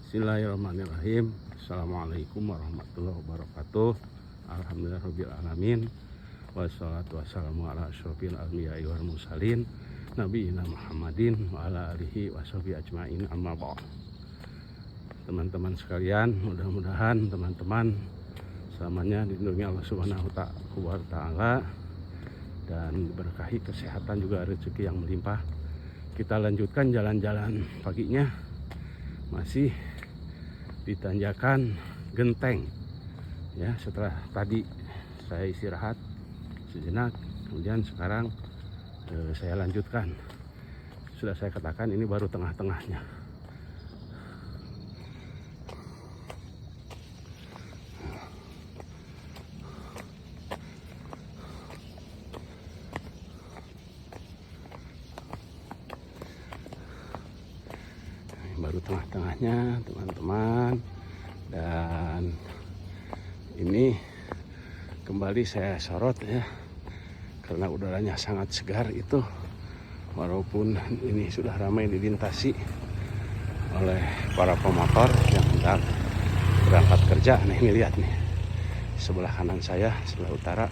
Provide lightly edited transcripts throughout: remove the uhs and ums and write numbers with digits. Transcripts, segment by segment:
Bismillahirrahmanirrahim. Assalamualaikum warahmatullahi wabarakatuh. Alhamdulillahirabbil alamin. Wassalatu wassalamu ala asyrofil anbiya'i wal mursalin nabiyina Muhammadin wa ala alihi washabihi ajmain, amma ba'd. Teman-teman sekalian, mudah-mudahan teman-teman selamanya dilindungi Allah Subhanahu wa taala dan berkahi kesehatan juga rezeki yang melimpah. Kita lanjutkan jalan-jalan paginya masih di tanjakan Genteng ya. Setelah tadi saya istirahat sejenak, kemudian sekarang saya lanjutkan. Sudah saya katakan ini baru tengah-tengahnya. Baru tengah-tengahnya teman-teman, dan ini kembali saya sorot ya, karena udaranya sangat segar itu, walaupun ini sudah ramai dilintasi oleh para pemotor yang hendak berangkat kerja. Nah ini lihat nih, sebelah kanan saya, sebelah utara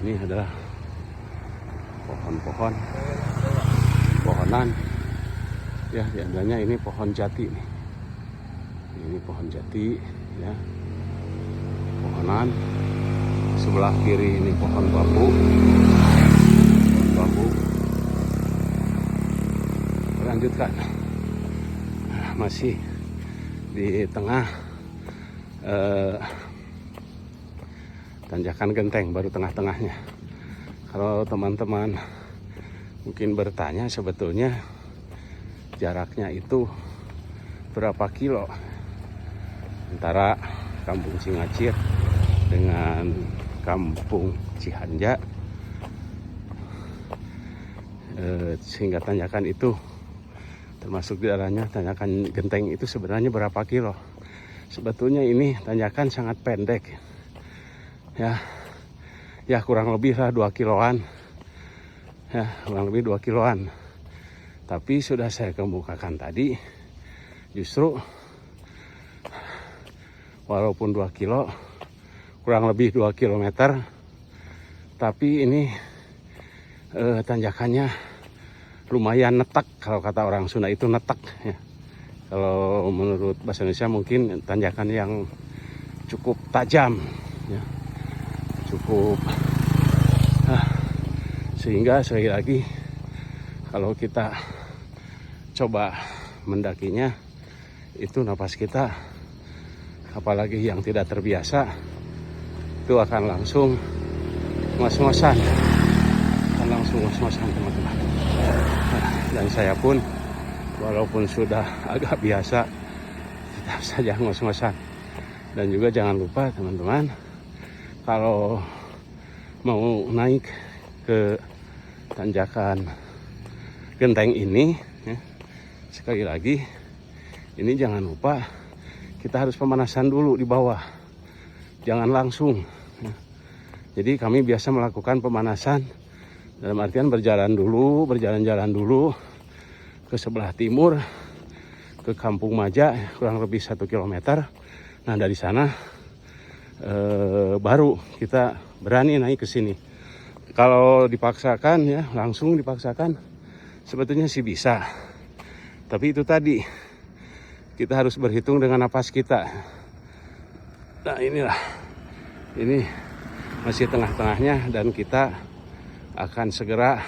ini adalah pohonan ya, diantaranya ini pohon jati nih. Ini pohon jati ya, pohonan. Sebelah kiri ini pohon bambu. Lanjutkan, masih di tengah tanjakan Genteng, baru tengah-tengahnya. Kalau teman-teman mungkin bertanya sebetulnya jaraknya itu berapa kilo antara Kampung Cingacir dengan Kampung Cihanja, sehingga tanjakan itu termasuk di dalamnya tanjakan Genteng itu sebenarnya berapa kilo. Sebetulnya ini tanjakan sangat pendek ya, kurang lebih lah 2 kiloan ya, kurang lebih 2 kiloan. Tapi sudah saya kemukakan tadi, justru walaupun 2 kilo, kurang lebih 2 kilometer, tapi ini tanjakannya lumayan netak. Kalau kata orang Sunda itu netak ya. Kalau menurut bahasa Indonesia mungkin tanjakan yang cukup tajam ya, cukup sehingga sekali lagi kalau kita coba mendakinya itu napas kita, apalagi yang tidak terbiasa, itu akan langsung ngos-ngosan, teman-teman. Dan saya pun walaupun sudah agak biasa, tetap saja ngos-ngosan. Dan juga jangan lupa teman-teman, kalau mau naik ke tanjakan Genteng ini ya, sekali lagi ini jangan lupa kita harus pemanasan dulu di bawah, jangan langsung ya. Jadi kami biasa melakukan pemanasan dalam artian berjalan dulu ke sebelah timur, ke Kampung Maja, kurang lebih 1 kilometer. Nah dari sana baru kita berani naik ke sini. Kalau dipaksakan ya, langsung dipaksakan sebetulnya sih bisa, tapi itu tadi kita harus berhitung dengan napas kita. Nah ini masih tengah-tengahnya dan kita akan segera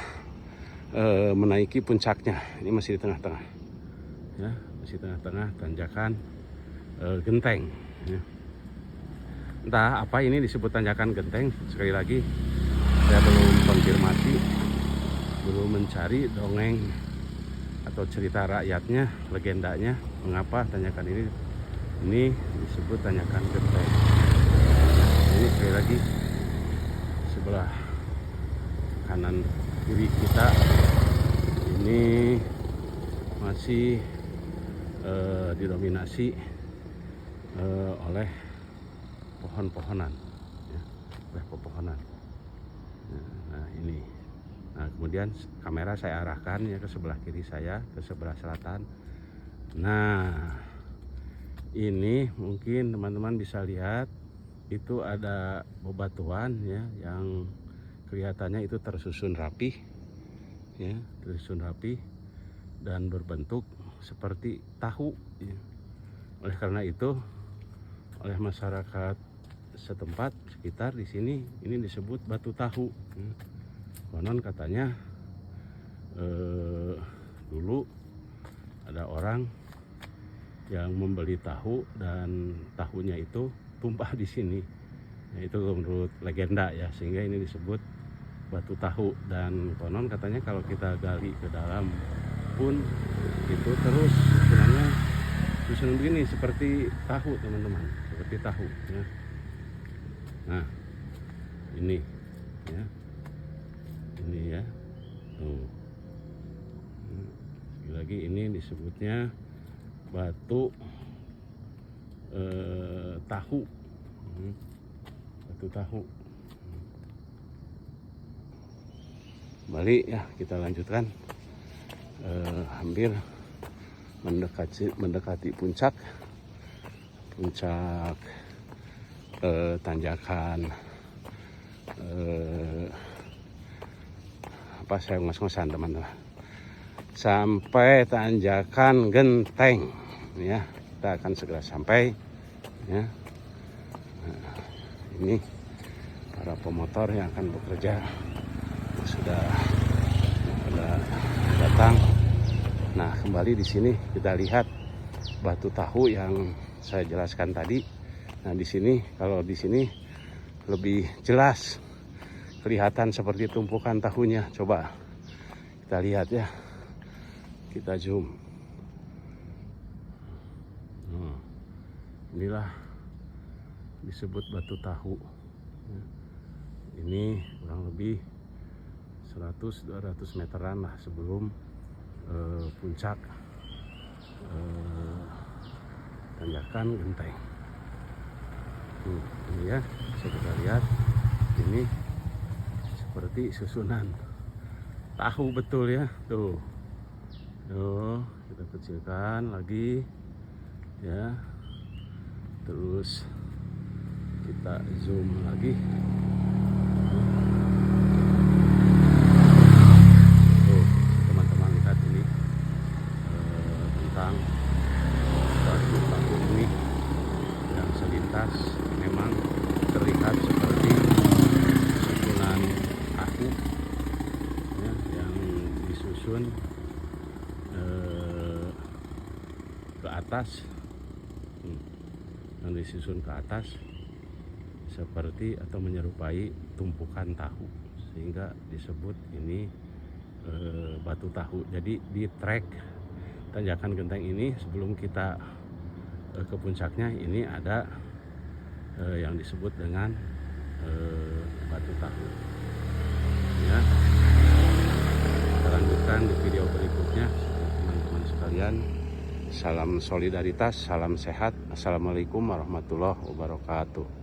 menaiki puncaknya. Ini masih di tengah-tengah ya, masih tengah-tengah tanjakan Genteng ya. Entah apa ini disebut tanjakan Genteng, sekali lagi saya belum konfirmasi, belum mencari dongeng atau cerita rakyatnya, legendanya mengapa tanjakan ini disebut tanjakan Genteng. Ini sekali lagi sebelah kanan kiri kita ini masih didominasi oleh pohon-pohonan ya, oleh pepohonan. Nah ini, nah kemudian kamera saya arahkan ya ke sebelah kiri saya, ke sebelah selatan. Nah Ini mungkin teman-teman bisa lihat itu ada bebatuan ya yang kelihatannya itu tersusun rapi ya, tersusun rapi dan berbentuk seperti tahu ya. Oleh karena itu oleh masyarakat setempat sekitar di sini ini disebut batu tahu ya. Konon katanya dulu ada orang yang membeli tahu dan tahunya itu tumpah di sini. Nah, itu menurut legenda ya, sehingga ini disebut batu tahu. Dan konon katanya kalau kita gali ke dalam pun itu terus sebenarnya susun begini seperti tahu teman-teman, seperti tahu ya. Nah ini ya, ini ya tuh. Lagi ini disebutnya batu tahu, batu tahu. Kembali ya, kita lanjutkan. Hampir mendekati puncak tanjakan apa saya ngos-ngosan teman-teman, sampai tanjakan Genteng ya, kita akan segera sampai ya. Nah, ini para pemotor yang akan bekerja sudah datang. Nah, kembali di sini kita lihat batu tahu yang saya jelaskan tadi. Nah, di sini kalau di sini lebih jelas kelihatan seperti tumpukan tahunya. Coba kita lihat ya. Kita zoom. Nah, inilah disebut batu tahu. Ini kurang lebih 100-200 meteran lah sebelum puncak tanjakan Genteng. Ini ya, bisa kita lihat ini seperti susunan tahu betul ya. Tuh kita kecilkan lagi ya, terus kita zoom lagi. Tuh teman-teman lihat ini tentang batu tahu ini yang selintas memang terlihat seperti susunan tahu ya, yang disusun ke atas, yang disusun ke atas seperti atau menyerupai tumpukan tahu, sehingga disebut ini batu tahu. Jadi di trek tanjakan Genteng ini sebelum kita ke puncaknya ini ada yang disebut dengan batu tahu ya. Kita lanjutkan di video berikutnya teman-teman sekalian. Salam solidaritas, salam sehat. Assalamualaikum warahmatullahi wabarakatuh.